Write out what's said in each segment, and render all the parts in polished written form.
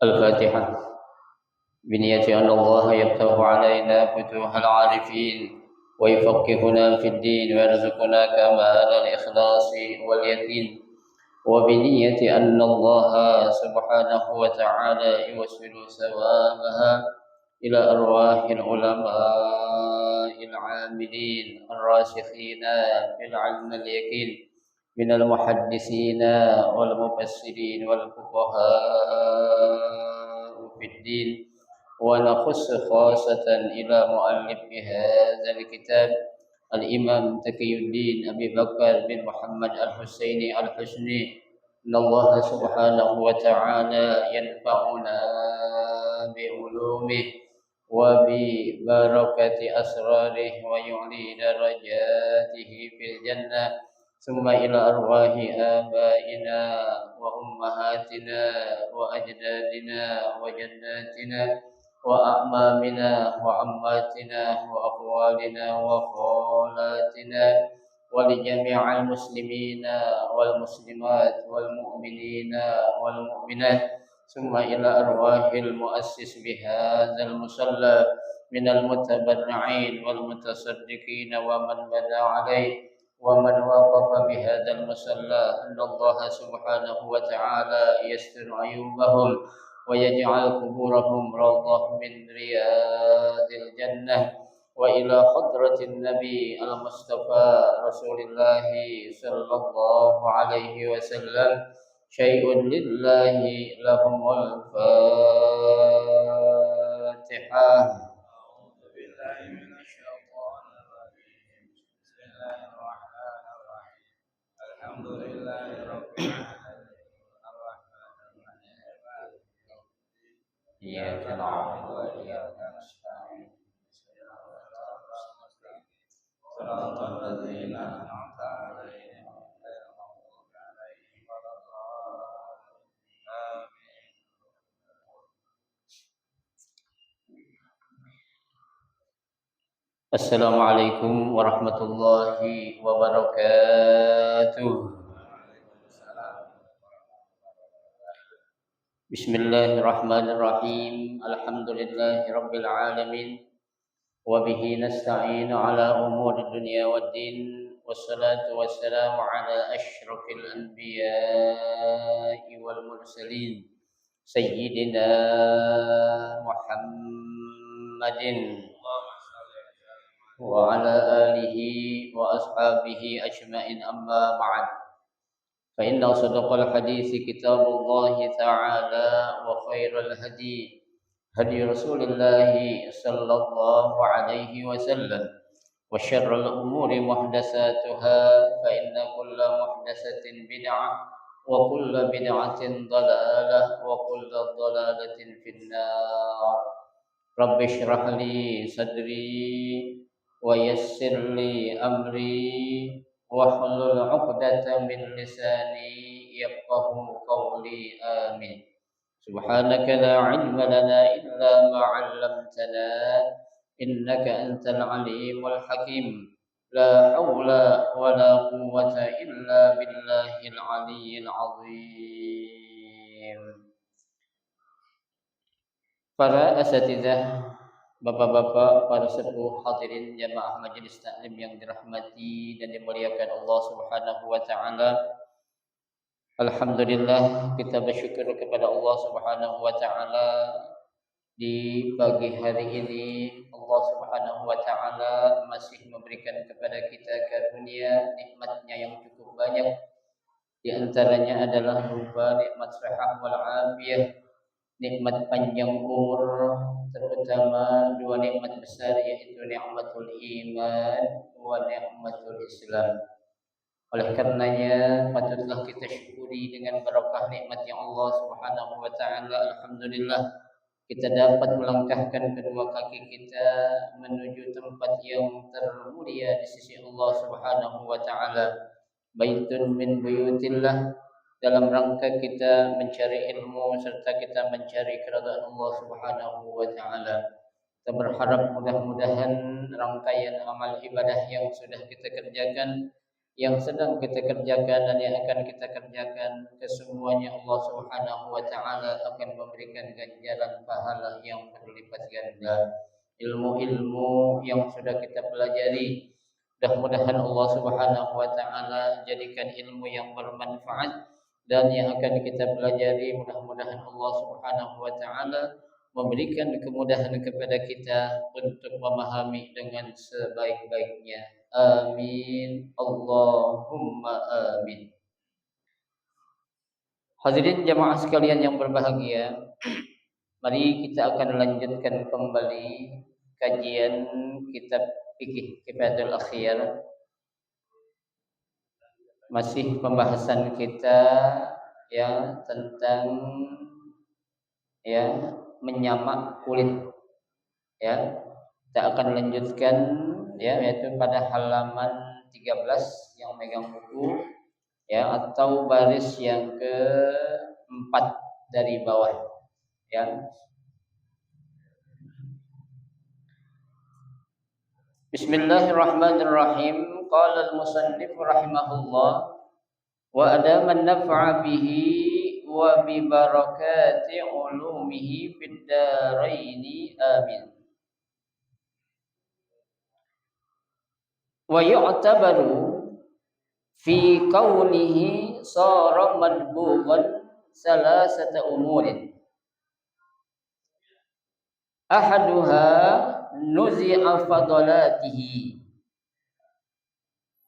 الفاتحة بنية أن الله يفتح علينا فتوح العارفين ويفقهنا في الدين ويرزقنا كمال الإخلاص واليقين، وبنية أن الله سبحانه وتعالى يوصل ثوابها إلى أرواح العلماء العاملين الراسخين في العلم اليقين من المحدثين والمفسرين والفقهاء في الدين. ونخص خاصة إلى مؤلف هذا الكتاب الإمام تقي الدين أبي بكر بن محمد الحسيني الحسني، إن الله سبحانه وتعالى ينفعنا بعلومه وببركة أسراره ويعلي درجاته في الجنة. ثم إلى أرواح آبائنا وأمهاتنا وأجدادنا وجداتنا وأعمامنا وعماتنا وأخوالنا وخالاتنا ولجميع المسلمين والمسلمات والمؤمنين والمؤمنات. ثم إلى أرواح المؤسس بهذا المصلى من المتبرعين والمتصدقين ومن بنى عليه ومن وقف بهذا المصلى، أن الله سبحانه وتعالى يستر عيوبهم ويجعل قبورهم روضة من رياض الجنة. وإلى حضرة النبي المصطفى رسول الله صلى الله عليه وسلم شيء لله لهم الفاتحة. الحمد لله رب العالمين إياك نعبد وإياك نستعين صراط الذين أنعمت عليهم غير المغضوب عليهم ولا الضالين. السلام عليكم ورحمة الله وبركاته. بسم الله الرحمن الرحيم. الحمد لله رب العالمين، وبه نستعين على أمور الدنيا والدين، والصلاة والسلام على أشرف الأنبياء والمرسلين سيدنا محمد وعلى آله وأصحابه أجمعين أما بعد فإن أصدق الحديث كتاب الله تعالى وخير الهدي هدي رسول الله صلى الله عليه وسلم وشر الأمور محدثاتها فإن كل محدثة بدعة وكل بدعة ضلالة وكل ضلالة في النار رب اشرح لي صدري ويسر لي أمري واحلل عقدة من لساني يفقه قولي آمين سبحانك لا علم لنا إلا ما علمتنا إنك أنت العليم الحكيم لا حول ولا قوة إلا بالله العلي العظيم. Para asatidzah, bapak-bapak, para sepuh, hadirin jamaah majelis taklim yang dirahmati dan dimuliakan Allah Subhanahu wa taala. Alhamdulillah kita bersyukur kepada Allah Subhanahu wa taala di pagi hari ini Allah Subhanahu wa taala masih memberikan kepada kita karunia nikmatnya yang cukup banyak. Di antaranya adalah berupa nikmat sehat wal afiyah, nikmat panjang umur, terutama dua nikmat besar yaitu nikmatul iman wa nikmatul Islam. Oleh karenanya patutlah kita syukuri dengan barakah nikmat yang Allah Subhanahu wa taala. Alhamdulillah kita dapat melangkahkan kedua kaki kita menuju tempat yang termulia di sisi Allah Subhanahu wa taala. Baitun min buyutillah, dalam rangka kita mencari ilmu serta kita mencari keridhaan Allah Subhanahu wa taala. Kita berharap mudah-mudahan rangkaian amal ibadah yang sudah kita kerjakan, yang sedang kita kerjakan dan yang akan kita kerjakan, kesemuanya Allah Subhanahu wa taala akan memberikan ganjaran pahala yang berlipat ganda. Ilmu-ilmu yang sudah kita pelajari, mudah-mudahan Allah Subhanahu wa taala jadikan ilmu yang bermanfaat, dan yang akan kita pelajari mudah-mudahan Allah Subhanahu wa taala memberikan kemudahan kepada kita untuk memahami dengan sebaik-baiknya. Amin. Allahumma amin. Hadirin jamaah sekalian yang berbahagia, mari kita akan lanjutkan kembali kajian kitab Fiqh Kifayatul Akhyar. Masih pembahasan kita ya tentang ya menyamak kulit. Ya, kita akan lanjutkan ya yaitu pada halaman 13 yang megang buku ya, atau baris yang ke-4 dari bawah ya. Bismillahirrahmanirrahim. Qala al-musannif rahimahullah wa adama an-naf'a bihi wa bi barakati ulumihi fid daraini amin. Wa yu'tabaru fi kaunihi sara madbughan salasata umurin. Ahaduha nuzi'a fadalatihi,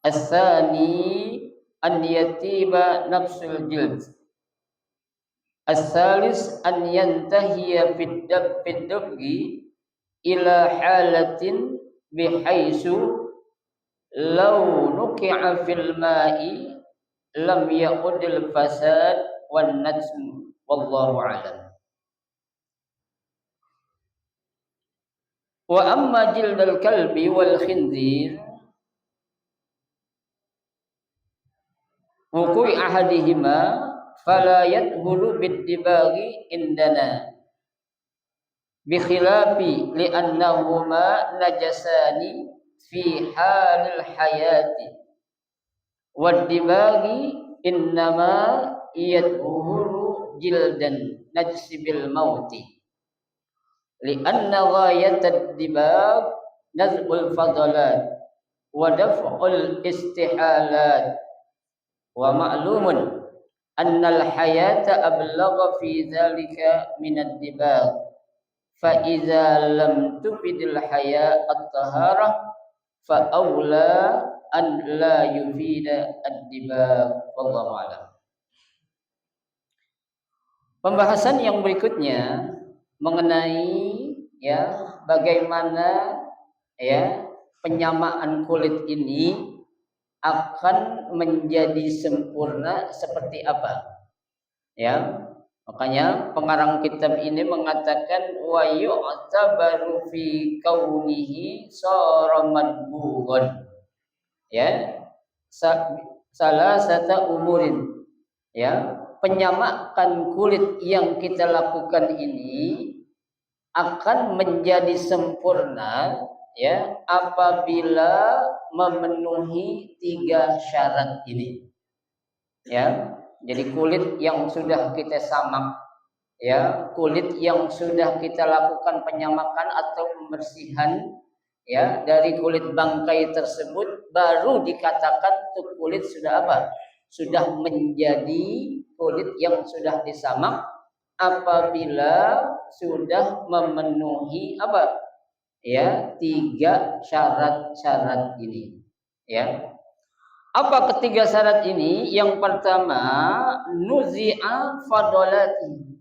as-sani an yatiba nafsul jild, as-salis an yantahiya fid dabgi ila halatin bihaisu law nuki'a fil ma'i lam ya'udil fasad wan najm wallahu a'lam. Wa amma jildal kalbi wal khinzir wuku'i ahadihima fala yadhulu bid-dibaghi indana bi khilafi li'annahuma najasani fi halil hayati wad-dibaghi innama yadhuru jildan najsi bil mauti li'anna ghayatad dibag naz'ul fadalat wa daf'ul istihalat wa ma'lumun annal hayata ablagha fi dhalika minad dibag fa idza lam tufidil haya at-taharah fa aula an la yufida ad-dibag wallahu a'lam. Pembahasan yang berikutnya mengenai ya bagaimana ya penyamaan kulit ini akan menjadi sempurna seperti apa. Ya, makanya pengarang kitab ini mengatakan wa yu'tabaru fi kaunihi sara madbughun. Ya, salah satu umurin. Ya, penyamakan kulit yang kita lakukan ini akan menjadi sempurna ya apabila memenuhi 3 syarat ini. Ya, jadi kulit yang sudah kita samak, ya, kulit yang sudah kita lakukan penyamakan atau pembersihan ya dari kulit bangkai tersebut baru dikatakan tuh kulit sudah apa? Sudah menjadi kulit yang sudah disamak apabila sudah memenuhi apa? Ya, 3 syarat-syarat ini. Ya. Apa ketiga syarat ini? Yang pertama, nuzi'a fadolati.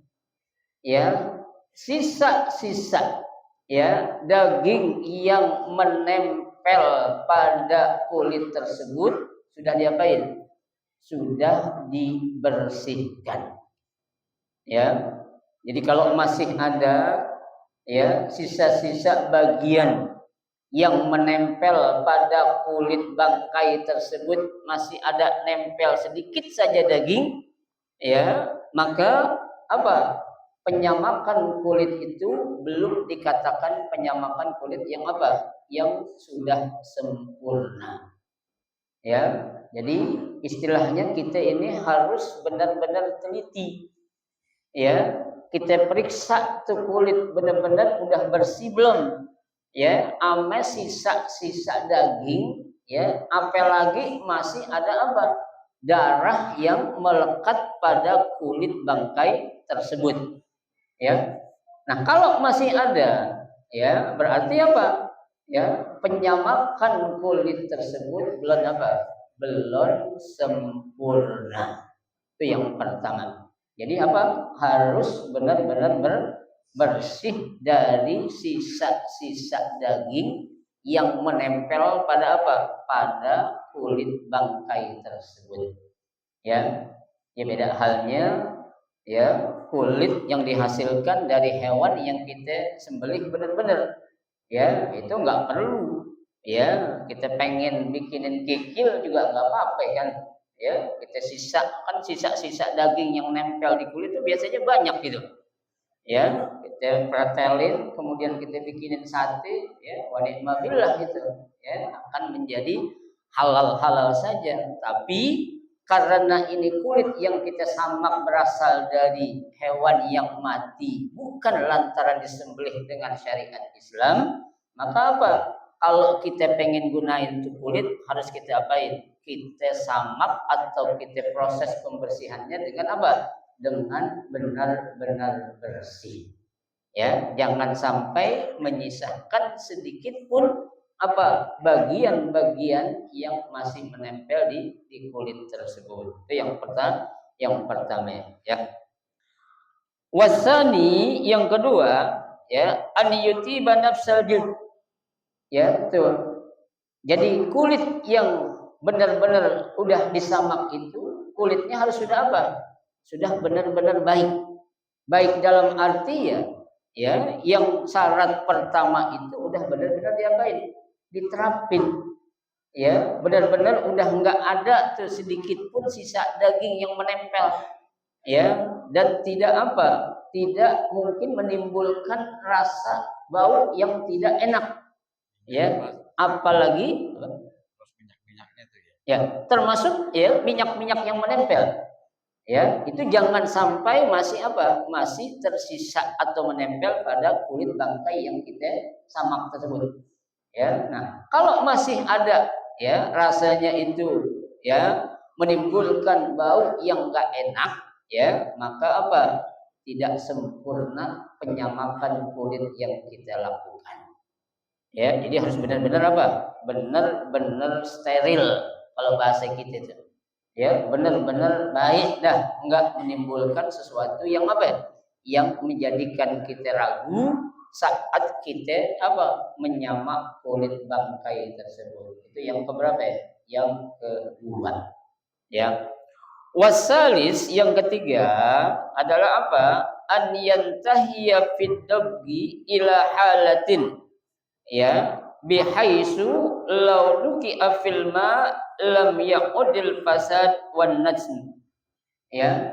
Ya, sisa-sisa ya daging yang menempel pada kulit tersebut sudah diapain? Sudah dibersihkan. Ya. Jadi kalau masih ada ya sisa-sisa bagian yang menempel pada kulit bangkai tersebut, masih ada nempel sedikit saja daging ya, maka apa? Penyamakan kulit itu belum dikatakan penyamakan kulit yang apa? Yang sudah sempurna. Ya. Jadi istilahnya kita ini harus benar-benar teliti. Ya, kita periksa tuh kulit benar-benar udah bersih belum? Ya, ame sisa-sisa daging, ya, apalagi masih ada apa? Darah yang melekat pada kulit bangkai tersebut. Ya. Nah, kalau masih ada, ya, berarti apa? Ya, penyamakan kulit tersebut belum apa? Belum sempurna. Itu yang pertama. Jadi apa? Harus benar-benar bersih dari sisa-sisa daging yang menempel pada apa? Pada kulit bangkai tersebut. Ya, ya beda halnya ya kulit yang dihasilkan dari hewan yang kita sembelih benar-benar. Ya, itu nggak perlu. Ya, kita pengen bikinin kikil juga nggak apa-apa kan. Ya, kita sisa-sisa daging yang nempel di kulit itu biasanya banyak gitu. Ya, kita pretelin kemudian kita bikinin sate ya, wa ni'mabillah gitu. Ya, akan menjadi halal-halal saja. Tapi karena ini kulit yang kita samak berasal dari hewan yang mati, bukan lantaran disembelih dengan syariat Islam, maka apa? Kalau kita pengen gunain tuh kulit harus kita apain? Kita samak atau kita proses pembersihannya dengan apa? Dengan benar-benar bersih. Ya, jangan sampai menyisakan sedikit pun apa bagian-bagian yang masih menempel di kulit tersebut. Itu yang pertama ya. Wasani yang kedua ya an yutiba nafsal jild. Ya, tuh. Jadi kulit yang benar-benar udah disamak itu kulitnya harus sudah apa? Sudah benar-benar baik. Baik dalam arti ya yang syarat pertama itu udah benar-benar diapain? Diterapin. Ya, benar-benar udah enggak ada tuh sedikit pun sisa daging yang menempel. Ya, dan tidak apa? Tidak mungkin menimbulkan rasa bau yang tidak enak. Ya, apalagi minyak-minyaknya itu ya, termasuk ya minyak-minyak yang menempel. Ya, itu jangan sampai masih apa? Masih tersisa atau menempel pada kulit bangkai yang kita samak tersebut. Ya, nah, kalau masih ada ya rasanya itu ya menimbulkan bau yang enggak enak, ya, maka apa? Tidak sempurna penyamakan kulit yang kita lakukan. Ya, jadi harus benar-benar apa? Benar-benar steril kalau bahasa kita itu. Ya, benar-benar baik dah, enggak menimbulkan sesuatu yang apa ya? Yang menjadikan kita ragu saat kita apa? Menyamak kulit bangkai tersebut. Itu yang keberapa ya? Yang kedua. Ya. Wasalis yang ketiga adalah apa? An yantahiya fid dabgi ila halatin, ya, bihaisu law duki'a fil ma lam yaqudil fasad wan najm, ya.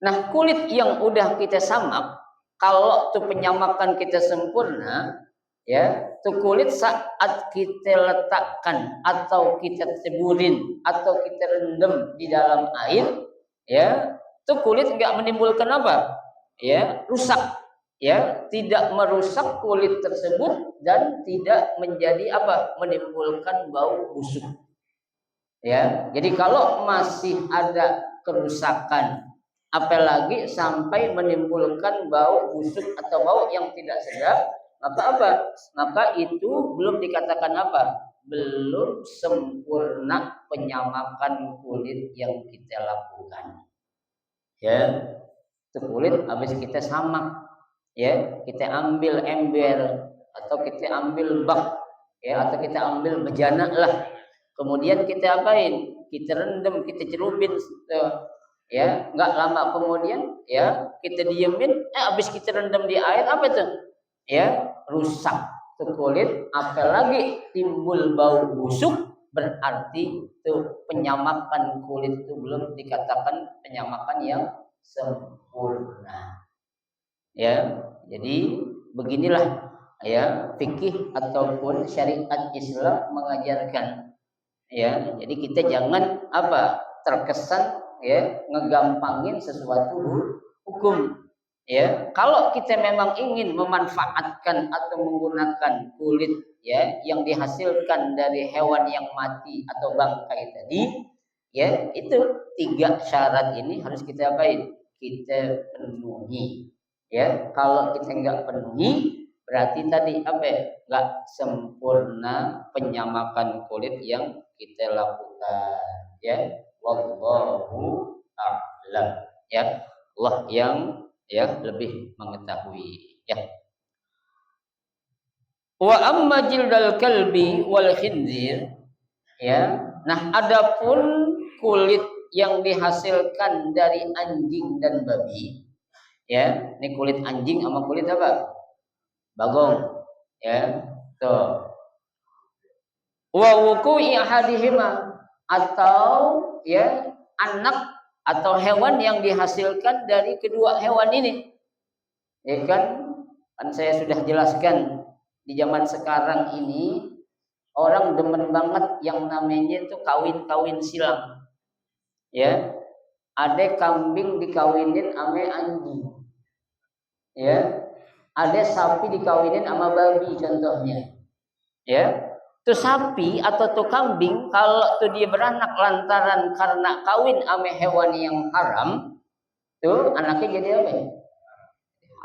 Nah, kulit yang udah kita samak, kalau tuh penyamakan kita sempurna, ya, tuh kulit saat kita letakkan atau kita ceburin atau kita rendam di dalam air, ya, tuh kulit nggak menimbulkan apa? Ya, rusak, ya, tidak merusak kulit tersebut dan tidak menjadi apa? Menimbulkan bau busuk. Ya, jadi kalau masih ada kerusakan, apalagi sampai menimbulkan bau busuk atau bau yang tidak sedap, maka apa? Maka itu belum dikatakan apa? Belum sempurna penyamakan kulit yang kita lakukan. Ya, itu kulit habis kita samak, ya, kita ambil ember atau kita ambil bak, ya, atau kita ambil bejana lah. Kemudian kita apain? Kita rendam, kita celupin, ya, nggak lama kemudian, ya, kita diemin, habis kita rendam di air apa tuh? Ya, rusak tuh kulit, apalagi timbul bau busuk, berarti itu penyamakan kulit itu belum dikatakan penyamakan yang sempurna. Ya, jadi beginilah ya fikih ataupun syariat Islam mengajarkan. Ya, jadi kita jangan apa terkesan ya ngegampangin sesuatu hukum. Ya, kalau kita memang ingin memanfaatkan atau menggunakan kulit ya yang dihasilkan dari hewan yang mati atau bangkai tadi, ya, itu 3 syarat ini harus kita apain? Kita penuhi. Ya, kalau kita nggak penuhi, berarti tadi apa ya? Nggak sempurna penyamakan kulit yang kita lakukan. Ya, wallahu a'lam. Ya, Allah yang ya lebih mengetahui. Ya. Wa amma jildal kalbi wal khinzir, ya. Nah, adapun kulit yang dihasilkan dari anjing dan babi, ya. Ini kulit anjing sama kulit apa? Bagong, ya. Tuh. Wa wuqu'i ahadihima, atau ya anak atau hewan yang dihasilkan dari kedua hewan ini. Ya kan saya sudah jelaskan di zaman sekarang ini orang demen banget yang namanya itu kawin-kawin silang. Ya, ada kambing dikawinin sama anjing. Ya, ada sapi dikawinin sama babi contohnya. Ya, tuh sapi atau tuh kambing kalau tuh dia beranak lantaran karena kawin sama hewan yang haram, tuh anaknya jadi apa?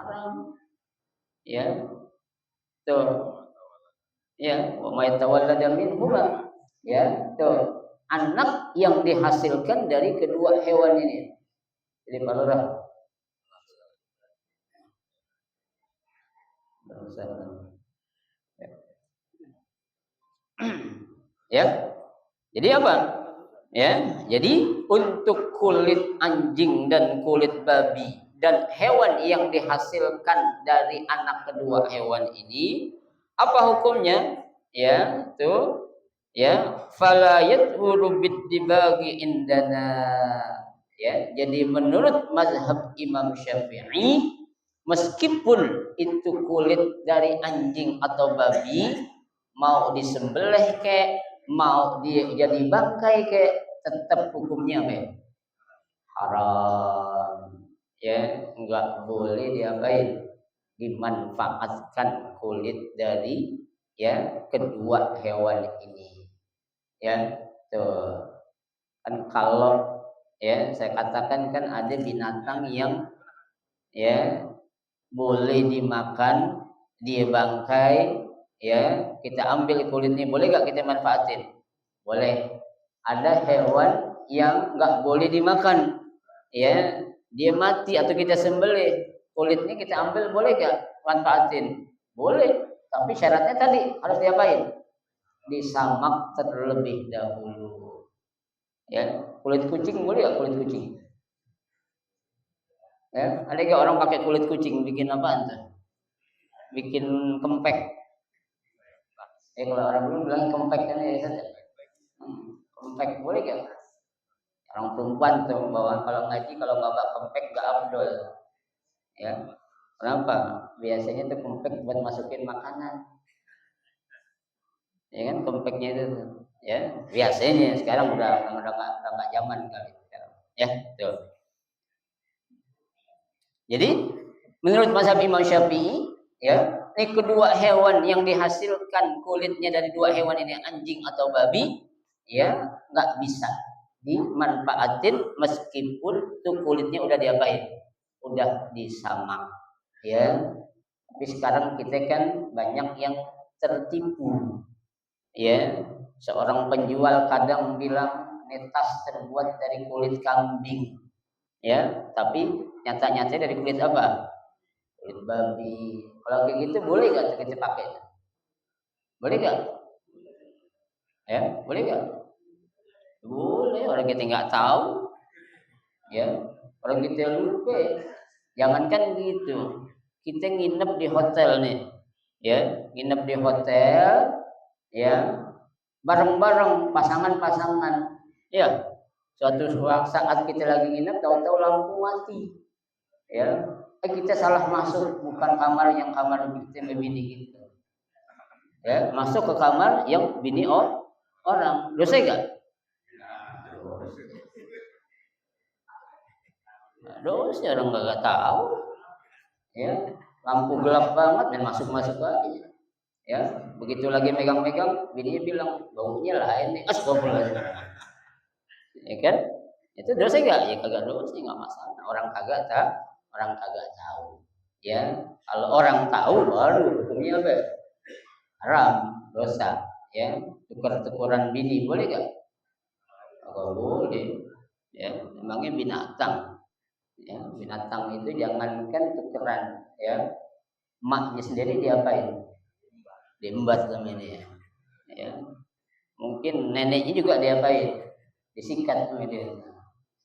Haram. Ya, tuh. Ya, wa may tawallada minhuma. Ya, tuh. Anak yang dihasilkan dari kedua hewan ini. Jadi Pak Lurah. Ya. Jadi apa? Ya, jadi untuk kulit anjing dan kulit babi dan hewan yang dihasilkan dari anak kedua hewan ini, apa hukumnya? Ya, tuh. Ya, fala yadhuru bid-dibagi indana. Ya, jadi menurut mazhab Imam Syafi'i, meskipun itu kulit dari anjing atau babi, mau disembelih kek, mau dia jadi bangkai kek, tetap hukumnya haram. Ya, enggak boleh diapain? Dimanfaatkan kulit dari ya kedua hewan ini. Ya, tuh. Kan kalau ya saya katakan kan ada binatang yang ya boleh dimakan, dia bangkai, ya kita ambil kulitnya, boleh nggak kita manfaatin? Boleh. Ada hewan yang nggak boleh dimakan, ya dia mati atau kita sembelih, kulitnya kita ambil, boleh nggak manfaatin? Boleh, tapi syaratnya tadi harus diapain? Disamak terlebih dahulu. Ya, kulit kucing boleh nggak? Kulit kucing, ya ada nggak orang pakai kulit kucing bikin apa tuh? Bikin kempek. Kalau orang dulu bilang kempek kan ya, kempek boleh nggak? Orang perempuan tuh bawa kalau ngaji, kalau nggak bawa kempek nggak abdol, ya. Kenapa? Biasanya tuh kempek buat masukin makanan, ya kan, kempeknya itu tuh. Ya biasanya, sekarang udah nggak zaman kali sekarang, ya tuh. Jadi menurut mazhab Imam Syafi'i, ya ini kedua hewan yang dihasilkan kulitnya dari dua hewan ini, anjing atau babi, ya nggak bisa dimanfaatin meskipun tuh kulitnya udah diapain, udah disamak, ya. Tapi sekarang kita kan banyak yang tertipu, ya. Seorang penjual kadang bilang ini tas terbuat dari kulit kambing, ya, tapi nyata-nyata dari kulit apa? Kulit babi. Kalau kayak gitu boleh nggak kita pakai? Boleh nggak? Ya, boleh nggak? Boleh, orang kita nggak tahu, ya. Orang kita lupa. Jangankan gitu, kita nginep di hotel nih, ya, nginep di hotel, ya, bareng-bareng pasangan-pasangan, ya. Suatu saat kita lagi nginep, tahu-tahu lampu mati, ya. Kita salah masuk, bukan kamar yang kamar kita bini gitu, ya, masuk ke kamar yang bini orang, dosa enggak? Dosa, orang nggak tahu, ya. Lampu gelap banget dan masuk lagi, ya. Begitu lagi megang-megang, bininya bilang baunya lain nih, astagfirullahaladzim, ya kan? Itu dosa enggak? Ya kagak dosa, enggak masalah. Orang kagak tahu, ya. Kalau orang tahu baru hukumnya apa? Haram, dosa, ya. Tukar-tukuran bini boleh enggak? Kagak boleh, ya. Memangnya binatang, ya. Binatang itu jangankan tukeran, ya. Maknya sendiri diapain? Diembat sama ini, ya. Mungkin neneknya juga diapain? Disikat sama dia.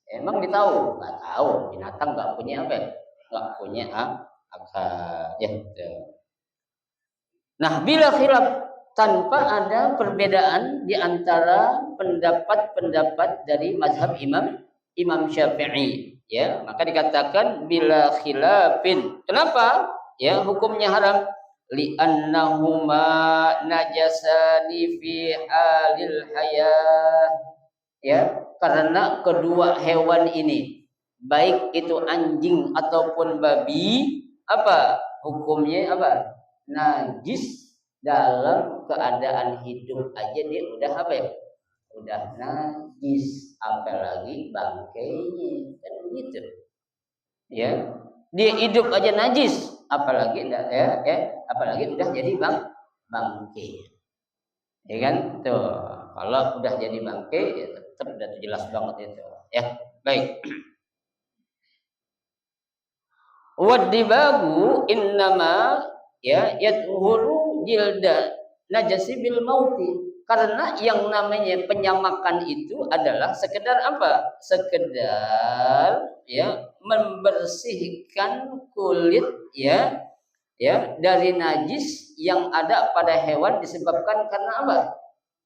Emang ditahu? Nggak tahu. Binatang nggak punya apa? Nggak punya akal. Ya. Nah, bila khilaf tanpa ada perbedaan di antara pendapat-pendapat dari mazhab Imam Syafi'i, ya, maka dikatakan bila khilafin. Kenapa? Ya, hukumnya haram. Li'annahuma najasani fi halil hayah. Ya, karena kedua hewan ini, baik itu anjing ataupun babi, apa hukumnya? Apa? Najis dalam keadaan hidup aja dia udah apa ya? Udah najis, apalagi bangkainya, kan begitu. Ya, dia hidup aja najis, apalagi apalagi udah jadi bangkai. Ya kan? Tuh, kalau udah jadi bangkai ya tetap udah jelas banget itu. Ya, baik. Wadibagu innama yatuhuru jilda najasi bil mauti. Karena yang namanya penyamakan itu adalah sekedar apa? Sekedar ya membersihkan kulit ya dari najis yang ada pada hewan disebabkan karena apa?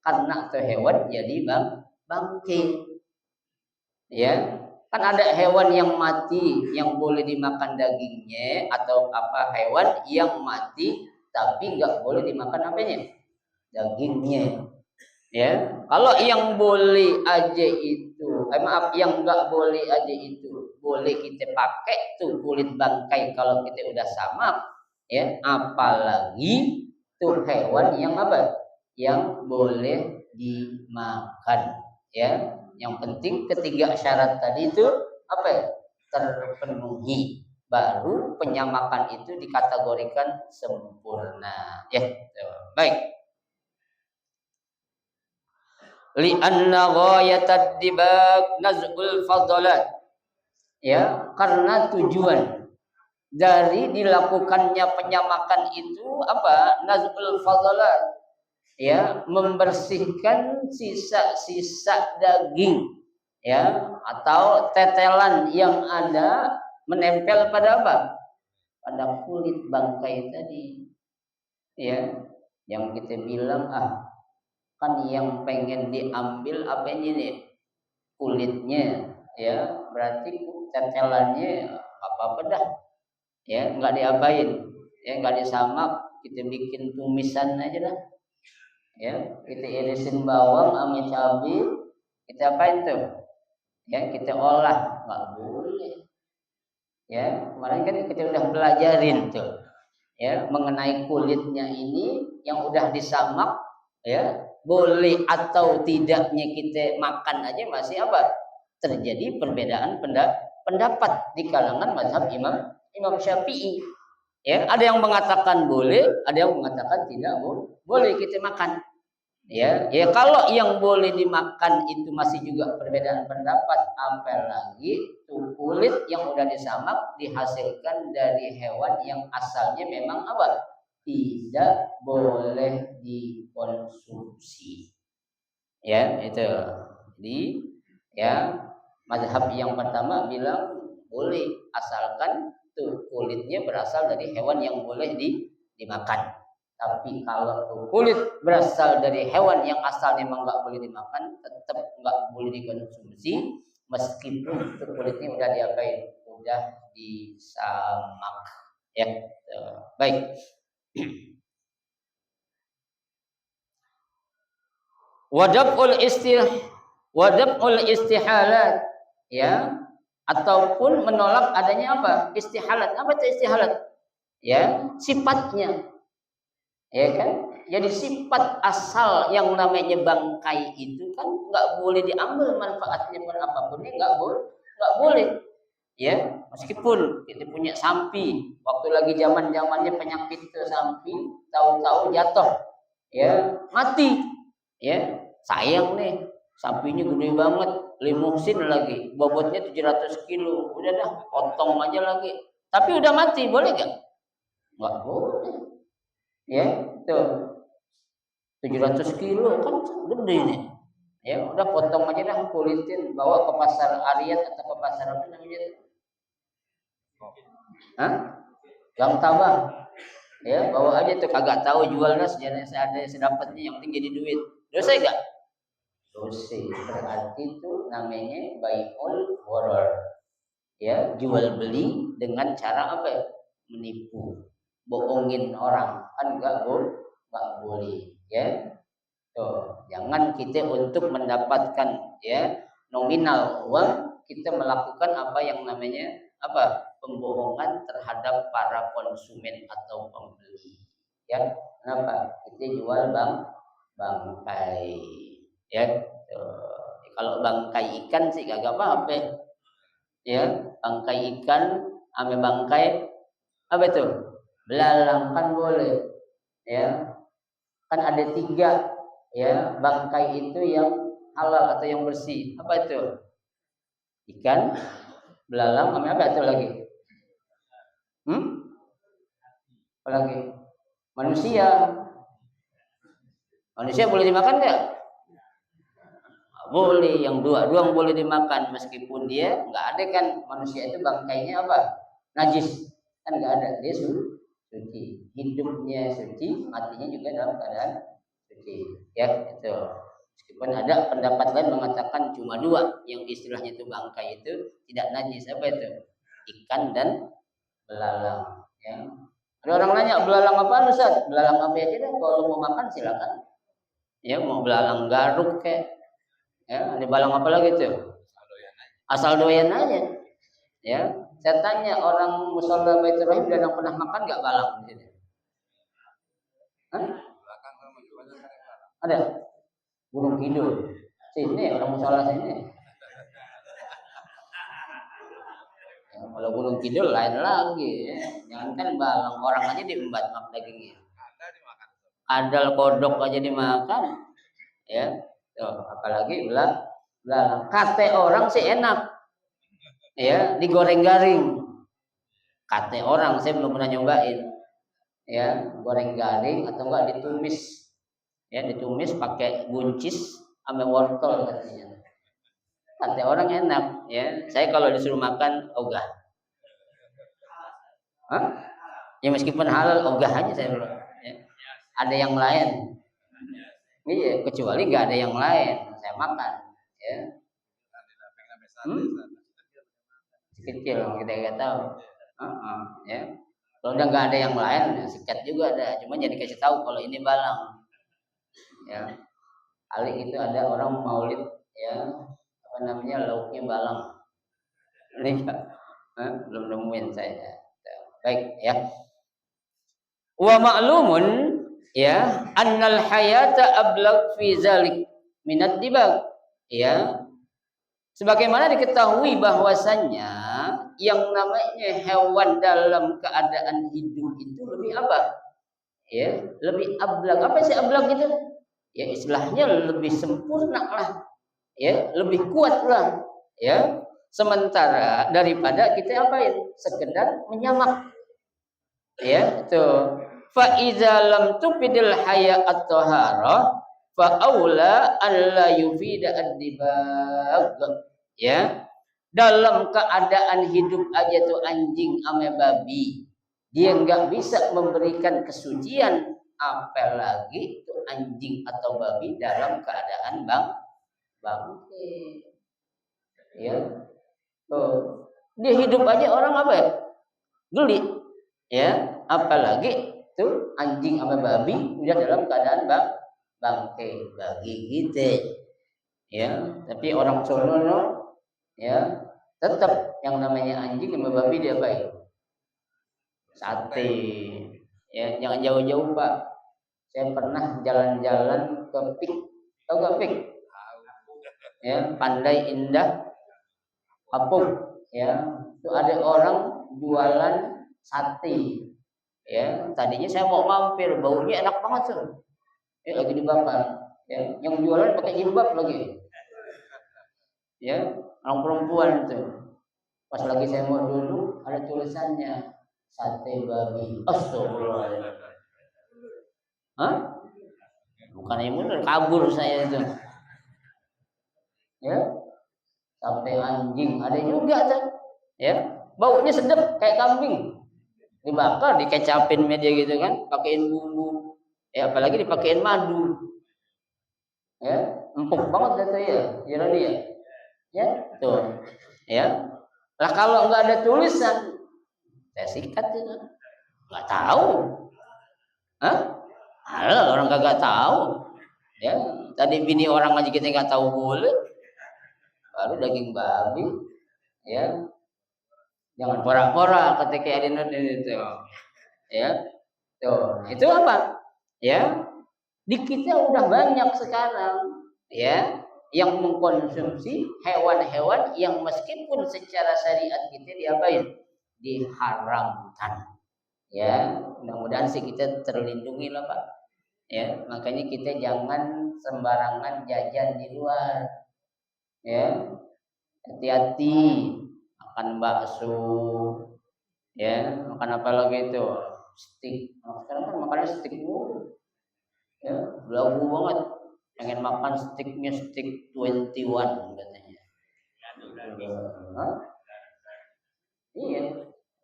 Karena tuh hewan jadi bangkai. Ya, kan ada hewan yang mati yang boleh dimakan dagingnya, atau apa hewan yang mati tapi nggak boleh dimakan apanya? Dagingnya. Ya, kalau yang boleh aja itu, maaf, yang nggak boleh aja itu boleh kita pakai tuh kulit bangkai kalau kita udah sama, ya, apalagi tuh hewan yang apa? Yang boleh dimakan, ya. Yang penting ketiga syarat tadi itu apa ya? Terpenuhi, baru penyamakan itu dikategorikan sempurna, ya. Baik. Li'anna ghayatad dibag naz'ul fadalat. Ya, karena tujuan dari dilakukannya penyamakan itu apa? Naz'ul fadalat. Ya, membersihkan sisa-sisa daging, ya, atau tetelan yang ada menempel pada apa? Pada kulit bangkai tadi. Ya, yang kita bilang kan yang pengen diambil apa ini kulitnya, ya, berarti tetelannya apa dah, ya, nggak diapain, ya, nggak disamak, kita bikin tumisan aja dah, ya, kita irisin bawang sama cabai, kita apain tuh, ya, kita olah, nggak boleh, ya, kemarin kan kita udah belajarin tuh, ya, mengenai kulitnya ini yang udah disamak, ya, boleh atau tidaknya kita makan aja masih apa? Terjadi perbedaan pendapat di kalangan mazhab Imam Syafi'i. Ya, ada yang mengatakan boleh, ada yang mengatakan tidak boleh kita makan. Ya, ya kalau yang boleh dimakan itu masih juga perbedaan pendapat, apalagi tuh kulit yang udah disamak dihasilkan dari hewan yang asalnya memang apa? Tidak boleh dikonsumsi. Ya, itu. Jadi, ya, mazhab yang pertama bilang boleh asalkan tuh kulitnya berasal dari hewan yang boleh dimakan. Tapi kalau kulit berasal dari hewan yang asalnya memang nggak boleh dimakan, tetap nggak boleh dikonsumsi meskipun kulitnya udah diapain, udah disamak. Ya, baik. Wadabul istihalat, ya, ataupun menolak adanya apa? Istihalat. Apa itu istihalat? Ya, sifatnya. Ya kan? Jadi sifat asal yang namanya bangkai itu kan nggak boleh diambil manfaatnya apapun, nggak boleh. Ya, meskipun kita punya sampi, waktu lagi zamannya penyakit itu sampi, tahu-tahu jatuh, ya, mati, ya, sayang nih, sampinya gede banget, limuksin lagi, bobotnya 700 kilo, udah dah, potong aja lagi, tapi udah mati, boleh gak? Nggak boleh, ya, tuh, 700 kilo kan gede nih, ya, udah potong aja dah, kulitin, bawa ke pasar Ariat atau ke pasar apa namanya? Gang Tabang, ya, bawa aja tuh, kagak tahu jualnya sejarah sedapatnya, yang penting jadi duit, dosa gak? Dosa, berarti itu namanya bai'ul gharar, ya, jual beli dengan cara apa ya? Menipu, bohongin orang, kan nggak boleh, ya. Tuh, jangan kita untuk mendapatkan, ya, nominal uang kita melakukan apa yang namanya apa? Pembohongan terhadap para konsumen atau pembeli, ya. Kenapa? Kita jual bangkai, ya. Kalau bangkai ikan sih kagak apa-apa, ya, bangkai ikan ame bangkai apa itu belalang kan boleh, ya, kan ada 3, ya, bangkai itu yang halal atau yang bersih, apa itu? Ikan, belalang, ame apa itu lagi? Apa lagi? Manusia boleh dimakan nggak? Boleh, yang dua boleh dimakan, meskipun dia nggak ada kan, manusia itu bangkainya apa? Najis, kan nggak ada, dia suci, hidupnya suci, matinya juga dalam keadaan suci, ya, itu. Meskipun ada pendapat lain mengatakan cuma 2 yang istilahnya itu bangkai itu tidak najis, apa itu? Ikan dan belalang, ya. Ada orang nanya, belalang apa Ustaz? Belalang apa aja deh, kalau mau makan silakan, ya, mau belalang garuk kayak, ya, ada belalang apa lagi tuh? Asal doyan aja, ya. Saya tanya orang musola Baitur Rahim, ada yang pernah makan nggak belalang di sini? Ada? Gunung Kidul. Sini orang musola sini. Ya, kalau Gunung Kidul lain lagi, ya. Jangan kan belalang, orang aja diembat mak dagingnya. adal kodok aja dimakan, ya. Tuh, apalagi belalang. Kate orang sih enak, ya, digoreng garing. Kate orang saya belum pernah nyobain, ya, goreng garing atau enggak ditumis, ya, ditumis pakai buncis sama wortel katanya. Kate orang enak, ya. Saya kalau disuruh makan ogah. Hah? Ya meskipun halal ogah aja saya bilang. Ya. Ada yang lain. Iya, kecuali nggak ada yang lain, saya makan. Ya. Kecil kita nggak tahu. Ya. Kalau udah nggak ada yang lain, ya, sikat juga ada. Cuma jadi kasih tahu kalau ini balang. Ya. Kali itu ada orang maulid, ya, apa namanya, lauknya balang. Ini belum nemuin saya. Baik, ya. Wa ma'lumun, ya, annal hayata ablag fi zalik minad dibag, ya. Sebagaimana diketahui bahwasannya yang namanya hewan dalam keadaan hidup itu lebih apa? Ya, lebih ablag. Apa sih ablag itu? Ya istilahnya lebih sempurna lah. Ya, lebih kuat lah. Ya. Sementara daripada kita apain? Sekedar menyamak. Ya, itu. Fa iza lam tufidil haya at-taharah fa aula an la yufida ad-dibag. Ya. Dalam keadaan hidup aja tuh anjing ame babi, dia nggak bisa memberikan kesucian, apalagi itu anjing atau babi dalam keadaan bangke. Ya, tuh. Dia hidup aja orang apa ya? Geli. Ya, apalagi tuh anjing sama babi udah dalam keadaan bangke bagi kita. Ya, tapi orang Solo, ya, tetap yang namanya anjing sama babi dia baik. Sate. Ya, jangan jauh-jauh, Pak. Saya pernah jalan-jalan ke Pik. Tahu gak Pik? Ya, Pandai Indah Apung. Ya, itu ada orang jualan sate. Ya, tadinya saya mau mampir, baunya enak banget tuh. Ya, lagi dibakar. Ya, yang jualan pakai jilbab lagi. Ya, orang perempuan itu. Pas lagi saya mau duduk, ada tulisannya sate babi. Astagfirullah. Hah? Bukan yang benar, kabur saya itu. Ya, sampai anjing ada juga tuh. Ya, baunya sedap kayak kambing. Dibakar, dikecapin media gitu kan, pakein bumbu. Ya, apalagi dipakein madu. Ya, empuk banget itu ya, ya. Ya, tuh. Ya. Lah kalau nggak ada tulisan, saya sikat itu. Nggak tahu. Hah? Alah, orang kagak tahu. Ya, tadi bini orang aja kita nggak tahu boleh. Baru daging babi. Ya, jangan pora-pora ketika ada itu. Ya, tuh. Itu apa? Ya, di kita udah banyak sekarang. Ya, yang mengkonsumsi hewan-hewan yang meskipun secara syariat kita diapain? Diharamkan. Ya, mudah-mudahan sih kita terlindungi lah Pak. Ya, makanya kita jangan sembarangan jajan di luar. Ya, hati-hati makan bakso. Ya, makan apa lagi itu? Steak. Nah, sekarang kan makannya steak mulu. Ya, belagu banget. Pengen makan steaknya steak 21 katanya. Hah? Iya,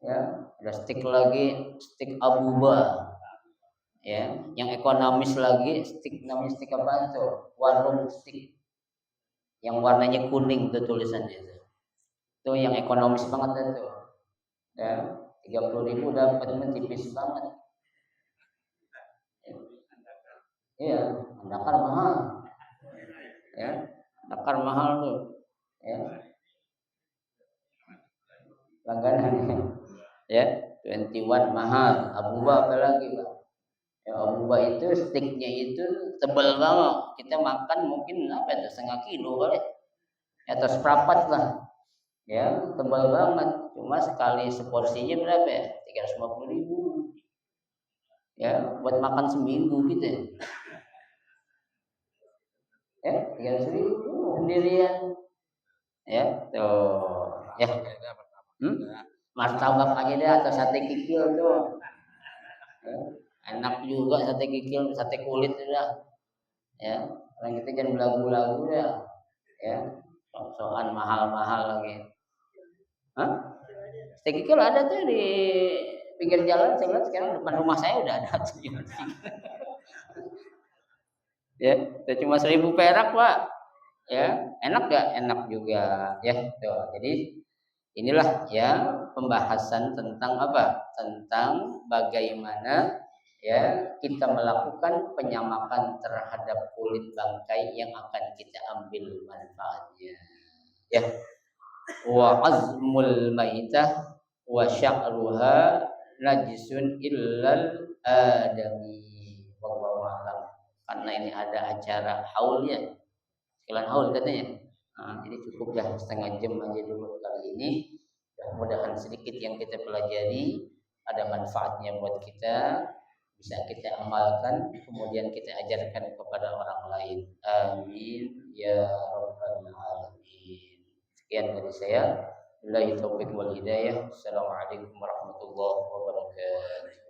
ya. Ada steak lagi, steak abuba. Ya, yang ekonomis lagi stick, namanya stick apa tuh, warung stick yang warnanya kuning tuh tulisannya itu yang ekonomis banget itu ya, 30.000 dapat, tipis banget. Iya, dakar mahal ya, dakar mahal tuh ya, langganan ya. 21 mahal, abuba apa lagi Pak? Ya, abuba itu sticknya itu tebal banget. Kita makan mungkin apa itu, setengah kilo kali, atau seperempat lah. Ya, tebal banget. Cuma sekali seporsinya berapa ya? 350.000. Ya, buat makan seminggu gitu ya, 300.000 sendirian ya tuh ya. Martabak aja deh atau sate kikil tuh ya. Enak juga sate kikil, sate kulit sudah ya. Orang kita jangan belagu-lagu ya, ya soal mahal-mahal lagi. Hah? Sate kikil ada tuh di pinggir jalan, saya lihat sekarang depan rumah saya udah ada tuh. Ya, cuma 1.000 perak pak ya, enak gak? Enak juga ya tuh. Jadi inilah ya pembahasan tentang apa? Tentang bagaimana ya kita melakukan penyamakan terhadap kulit bangkai yang akan kita ambil manfaatnya. Ya, wa azmul maitah wa sya'ruha najisun illal adami. Wallahu a'lam. Karena ini ada acara haul ya, sekalian haul katanya. Nah, jadi cukup dah setengah jam aja dulu kali ini. Mudah-mudahan sedikit yang kita pelajari ada manfaatnya buat kita, bisa kita amalkan, kemudian kita ajarkan kepada orang lain. Amin ya rabbal alamin. Sekian dari saya. Billahi taufiq wal hidayah. Assalamualaikum warahmatullahi wabarakatuh.